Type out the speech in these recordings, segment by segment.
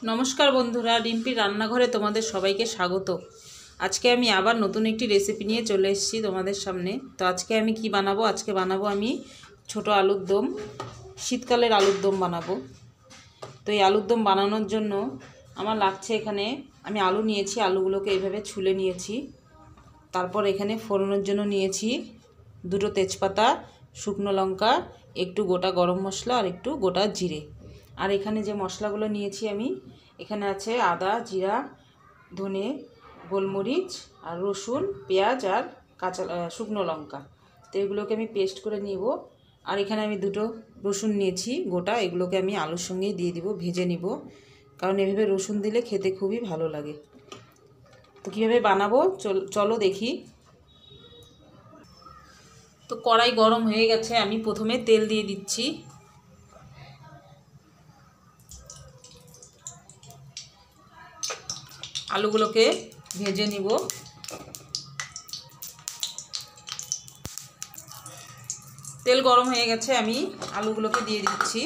নমস্কার বন্ধুরা, রিম্পির রান্নাঘরে তোমাদের সবাইকে স্বাগত। আজকে আমি আবার নতুন একটি রেসিপি নিয়ে চলে এসেছি তোমাদের সামনে। তো আজকে আমি কি বানাবো? আজকে বানাবো আমি ছোট আলুর দম, শীতকালের আলুর দম বানাবো। তো এই আলুর দম বানানোর জন্য আমার লাগছে, এখানে আমি আলু নিয়েছি, আলুগুলোকে এইভাবে ছুলে নিয়েছি। তারপর এখানে ফোড়নের জন্য নিয়েছি দুটো তেজপাতা, শুকনো লঙ্কা, একটু গোটা গরম মশলা আর একটু গোটা জিরে। আর এখানে যে মশলাগুলো নিয়েছি আমি, এখানে আছে আদা, জিরা, ধনে, গোলমরিচ আর রসুন, পেঁয়াজ আর কাঁচা শুকনো লঙ্কা। তো এগুলোকে আমি পেস্ট করে নিব। আর এখানে আমি দুটো রসুন নিয়েছি গোটা, এগুলোকে আমি আলুর সঙ্গেই দিয়ে দিব, ভেজে নিব, কারণ এভাবে রসুন দিলে খেতে খুবই ভালো লাগে। তো কীভাবে বানাবো চলো দেখি। তো কড়াই গরম হয়ে গেছে, আমি প্রথমে তেল দিয়ে দিচ্ছি। আলুগুলোকে ভেজে নিব। তেল গরম হয়ে গেছে, আমি আলুগুলোকে দিয়ে দিচ্ছি।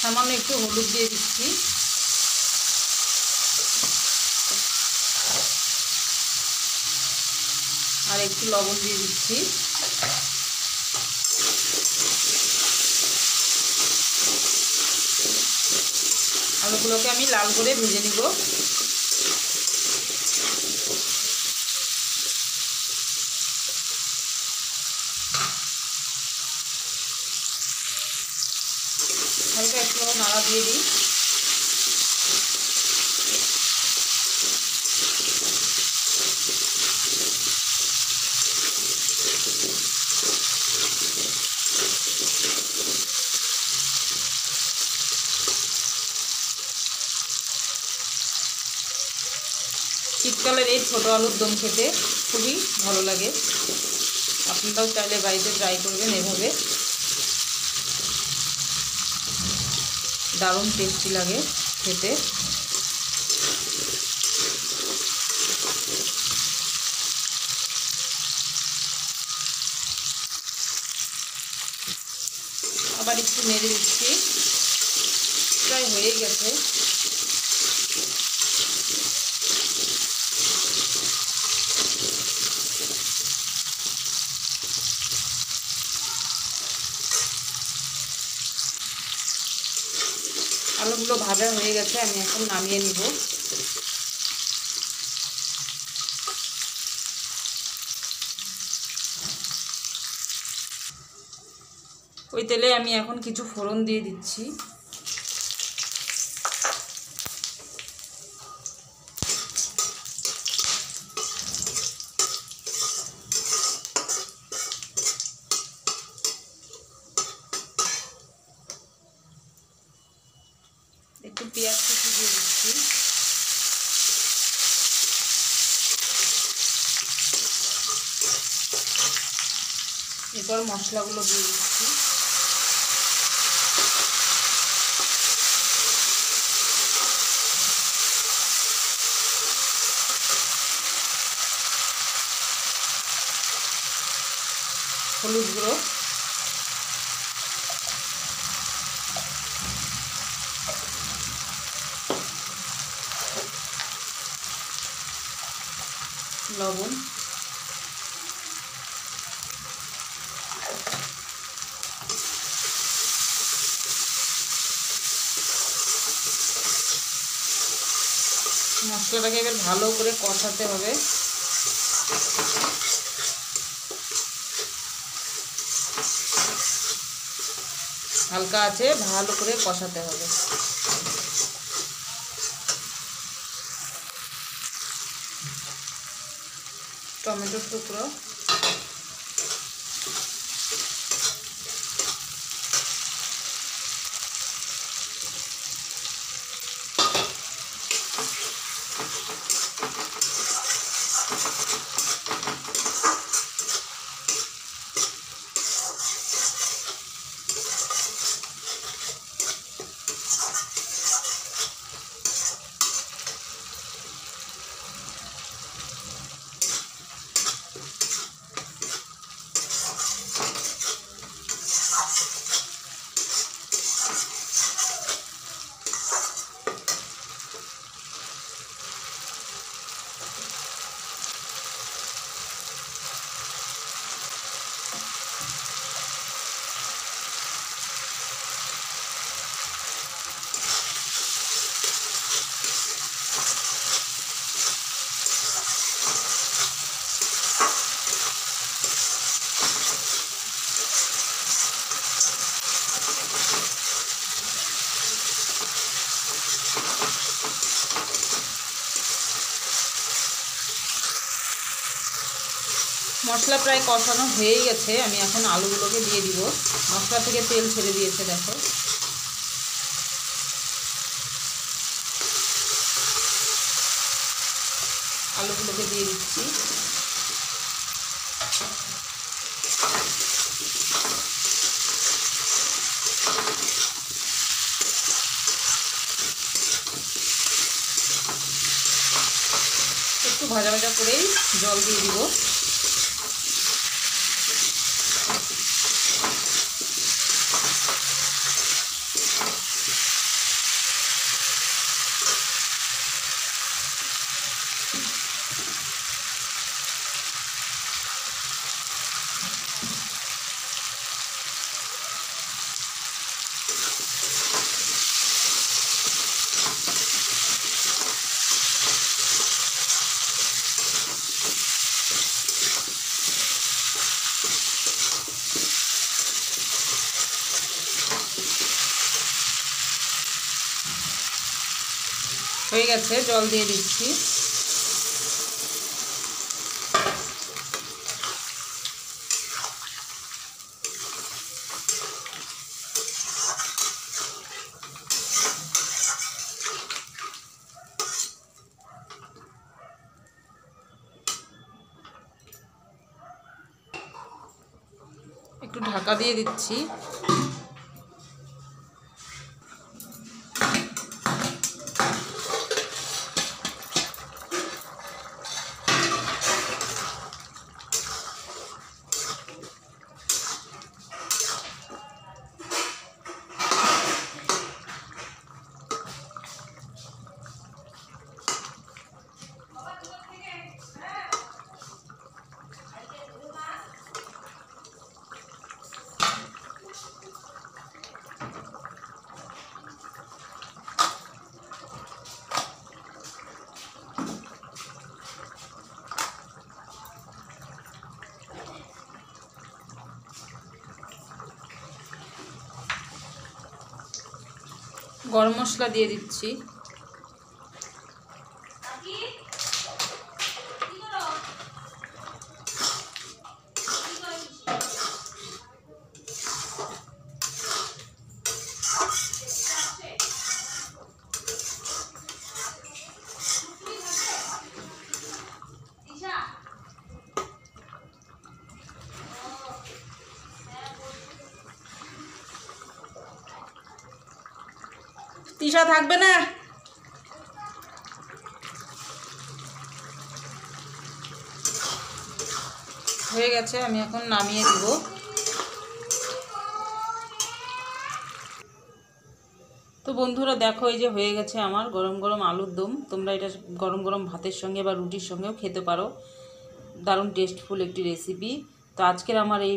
সামান্য একটু হলুদ দিয়ে দিচ্ছি। আর একটু লবণ দিয়ে দিচ্ছি। আলুগুলোকে আমি লাল করে ভেজে নিব। হালকা একটু নাড়া দিয়ে দিই। শীতকালের এই ছোটো আলুর দম খেতে খুবই ভালো লাগে। আপনারাও চাইলে বাড়িতে ট্রাই করবেন এভাবে, দারুণ টেস্টি লাগে খেতে। আবার একটু নেড়ে দিচ্ছি। প্রায় হয়ে গেছে। আলুগুলো ভাজা হয়ে গেছে, আমি এখন নামিয়ে নিব। ওই তেলে আমি এখন কিছু ফোড়ন দিয়ে দিচ্ছি। একটু পেঁয়াজ কুচি দিয়ে দিচ্ছি। এরপর মশলাগুলো দিয়ে দিচ্ছি। হলুদ গুঁড়ো, লবণ, মশলাটাকে এবার ভালো করে কষাতে হবে। হালকা আছে, ভালো করে কষাতে হবে। টমেটোর টুকরো, মশলা প্রায় কষানো হয়েই গেছে, আমি এখন আলুগুলোকে দিয়ে দিব। মশলা থেকে তেল ছেড়ে দিয়েছে দেখো। আলুগুলোকে দিয়ে দিচ্ছি। একটু ভাজা ভাজা করেই জল দিয়ে দিব। হয়ে গেছে, জল দিয়ে দিচ্ছি। একটু ঢাকা দিয়ে দিচ্ছি। গরম মশলা দিয়ে দিচ্ছি। তিশা থাকবে না। হয়ে গেছে, আমি এখন নামিয়ে দিব। তো বন্ধুরা দেখো, এই যে হয়ে গেছে আমার গরম গরম আলুর দম। তোমরা এটা গরম গরম ভাতের সঙ্গে বা রুটির সঙ্গেও খেতে পারো। দারুণ টেস্টফুল একটি রেসিপি। তো আজকের আমার এই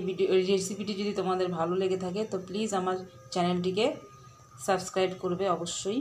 রেসিপিটি যদি তোমাদের ভালো লেগে থাকে তো প্লিজ আমার চ্যানেলটিকে সাবস্ক্রাইব করবে অবশ্যই।